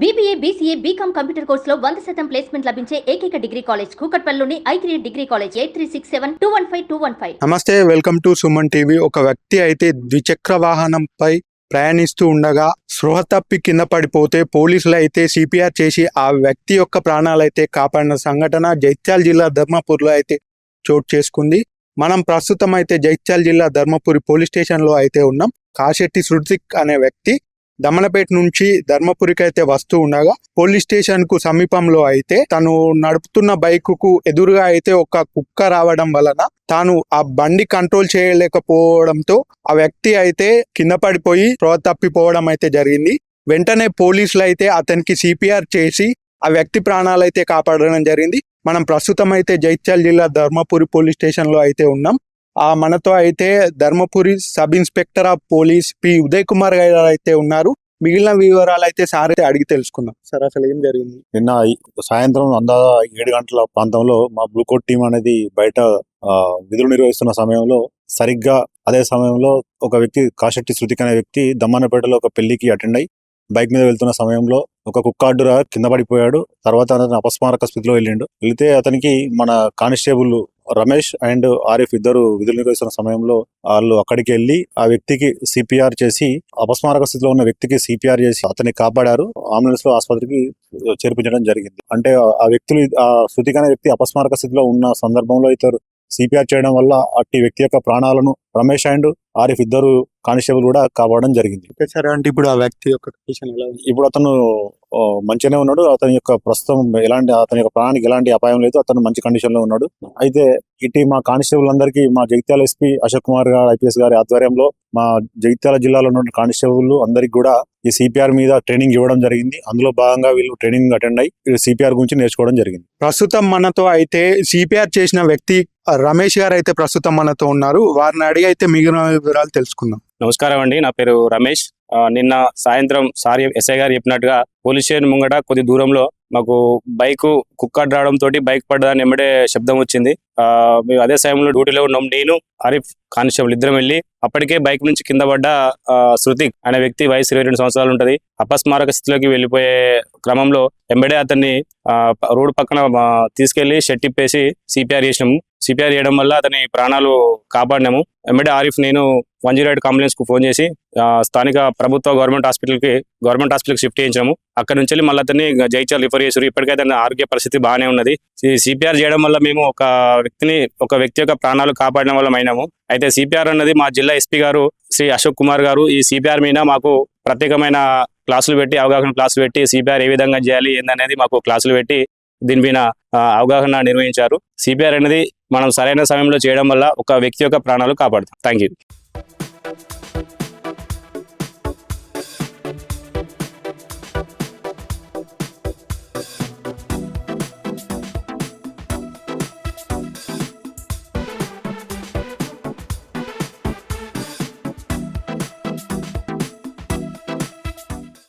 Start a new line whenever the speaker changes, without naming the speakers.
BBA, BCA, BCom computer కోర్సులో 100% placement లభించే ఏకైక డిగ్రీ కాలేజ్ కూకట్పల్లిలోని I3 డిగ్రీ కాలేజ్ 8367215215.
నమస్తే, వెల్కమ్ టు సుమన్ టీవీ. ఒక వ్యక్తి అయితే ద్విచక్ర వాహనంపై ప్రయాణిస్తూ ఉండగా స్పృహ తప్పి కింద పడిపోతే పోలీసులు అయితే సిపిఆర్ చేసి ఆ వ్యక్తి యొక్క ప్రాణాలైతే కాపాడిన సంఘటన జైత్యాల జిల్లా ధర్మపూర్లో అయితే చోటు చేసుకుంది. మనం ప్రస్తుతం అయితే జైత్యాల జిల్లా ధర్మపురి పోలీస్ స్టేషన్లో అయితే ఉన్నాం. కాశెట్టి శృతిక్ అనే వ్యక్తి దమనపేట నుంచి ధర్మపురికి అయితే వస్తూ ఉండగా పోలీస్ స్టేషన్ కు సమీపంలో అయితే తను నడుపుతున్న బైక్ కు ఎదురుగా అయితే ఒక కుక్క రావడం వలన తాను ఆ బండి కంట్రోల్ చేయలేకపోవడంతో ఆ వ్యక్తి అయితే కింద పడిపోయి స్పృహ తప్పిపోవడం అయితే జరిగింది. వెంటనే పోలీసులు అయితే అతనికి సిపిఆర్ చేసి ఆ వ్యక్తి ప్రాణాలు అయితే కాపాడడం జరిగింది. మనం ప్రస్తుతం అయితే జైత్యాల జిల్లా ధర్మపురి పోలీస్ స్టేషన్ లో అయితే ఉన్నాం. మనతో అయితే Dharmapuri sub inspector of police P Uday Kumar గారు అయితే ఉన్నారు. మిగిలిన వివరాలు అయితే సార్ అయితే అడిగి తెలుసుకుందాం. సార్, అసలు ఏం జరిగింది?
నిన్న సాయంత్రం అందాజ 7 గంటల ప్రాంతంలో మా బ్లూకోట్ టీం అనేది బయట విధులు నిర్వహిస్తున్న సమయంలో సరిగ్గా అదే సమయంలో ఒక వ్యక్తి కాశెట్టి శృతిక్ అనే వ్యక్తి దమ్మన్నపేటలో ఒక పెళ్లికి అటెండ్ అయ్యి బైక్ మీద వెళ్తున్న సమయంలో ఒక కుక్కార్డురా కింద పడిపోయాడు. తర్వాత అతను అపస్మారక స్థితిలో వెళ్తే అతనికి మన కానిస్టేబుల్ రమేష్ అండ్ ఆరిఫ్ ఇద్దరు విధులు నిర్వహిస్తున్న సమయంలో వాళ్ళు అక్కడికి వెళ్లి ఆ వ్యక్తికి సిపిఆర్ చేసి అపస్మారక స్థితిలో ఉన్న వ్యక్తికి సిపిఆర్ చేసి అతన్ని కాపాడారు. అంబులెన్స్ లో ఆసుపత్రికి చేర్పించడం జరిగింది. అంటే ఆ వ్యక్తులు ఆ శృతిక్ అనే వ్యక్తి అపస్మారక స్థితిలో ఉన్న సందర్భంలో ఇతరు సిపిఆర్ చేయడం వల్ల అట్టి వ్యక్తి యొక్క ప్రాణాలను రమేష్ అండ్ ఆరిఫ్ ఇద్దరు కానిస్టేబుల్ కూడా కాపాడడం జరిగింది.
సరే, అంటే ఇప్పుడు ఆ వ్యక్తి యొక్క కండిషన్ ఎలా ఉంది?
ఇప్పుడు అతను మంచిగానే ఉన్నాడు. అతని యొక్క ప్రస్తుతం అతని యొక్క ప్రాణానికి ఎలాంటి అపాయం లేదు. అతను మంచి కండిషన్ లో ఉన్నాడు. అయితే ఇటు మా కానిస్టేబుల్ అందరికీ మా జగిత్యాల ఎస్పీ అశోక్ కుమార్ గారు IPS గారి ఆధ్వర్యంలో మా జగిత్యాల జిల్లాలో ఉన్న కానిస్టేబుల్ అందరికి కూడా ఈ సిపిఆర్ మీద ట్రైనింగ్ ఇవ్వడం జరిగింది. అందులో భాగంగా వీళ్ళు ట్రైనింగ్ అటెండ్ అయ్యి సిపిఆర్ గురించి నేర్చుకోవడం జరిగింది.
ప్రస్తుతం మనతో అయితే సిపిఆర్ చేసిన వ్యక్తి రమేష్ గారు అయితే ప్రస్తుతం మనతో ఉన్నారు. వారిని అడిగి అయితే మిగిలిన వివరాలు తెలుసుకుందాం.
నమస్కారం అండి, నా పేరు రమేష్. నిన్న సాయంత్రం SI గారు చెప్పినట్టుగా పోలీస్ స్టేషన్ ముంగట కొద్ది దూరంలో మాకు బైక్ కుక్కర్ రావడంతో బైక్ పడ్డదాన్ని ఎమ్మడే శబ్దం వచ్చింది. అదే సమయంలో డ్యూటీలో ఉన్నాం. నేను ఆరిఫ్ కానిస్టేబుల్ ఇద్దరం వెళ్ళి అప్పటికే బైక్ నుంచి కింద పడ్డ శృతిక్ అనే వ్యక్తి వయసు 22 సంవత్సరాలు ఉంటది. అపస్మారక స్థితిలోకి వెళ్ళిపోయే క్రమంలో ఎంబడే అతన్ని రోడ్డు పక్కన తీసుకెళ్లి షెట్ ఇప్పేసి సిపిఆర్ చేసినాము. సిపిఆర్ చేయడం వల్ల అతని ప్రాణాలు కాపాడినాము. ఎంబడే ఆరిఫ్ నేను 108 అంబులెన్స్ కు ఫోన్ చేసి స్థానిక ప్రభుత్వ గవర్నమెంట్ హాస్పిటల్కి షిఫ్ట్ చేయించాము. అక్కడ నుంచి వెళ్ళి మళ్ళీ అతన్ని జైత్యాల రిఫర్ చేశారు. ఇప్పటికైతే అతని ఆరోగ్య పరిస్థితి బాగానే ఉన్నది. సిపిఆర్ చేయడం వల్ల మేము ఒక వ్యక్తి యొక్క ప్రాణాలు కాపాడడం వల్ల అయినాము. అయితే సిపిఆర్ అన్నది మా జిల్లా ఎస్పీ గారు శ్రీ అశోక్ కుమార్ గారు ఈ సిపిఆర్ మీద మాకు ప్రత్యేకమైన అవగాహన క్లాసులు పెట్టి సిపిఆర్ ఏ విధంగా చేయాలి ఏందనేది మాకు క్లాసులు పెట్టి దీని మీద అవగాహన నిర్వహించారు. సిపిఆర్ అనేది మనం సరైన సమయంలో చేయడం వల్ల ఒక వ్యక్తి యొక్క ప్రాణాలు కాపాడుతాం. Thank you.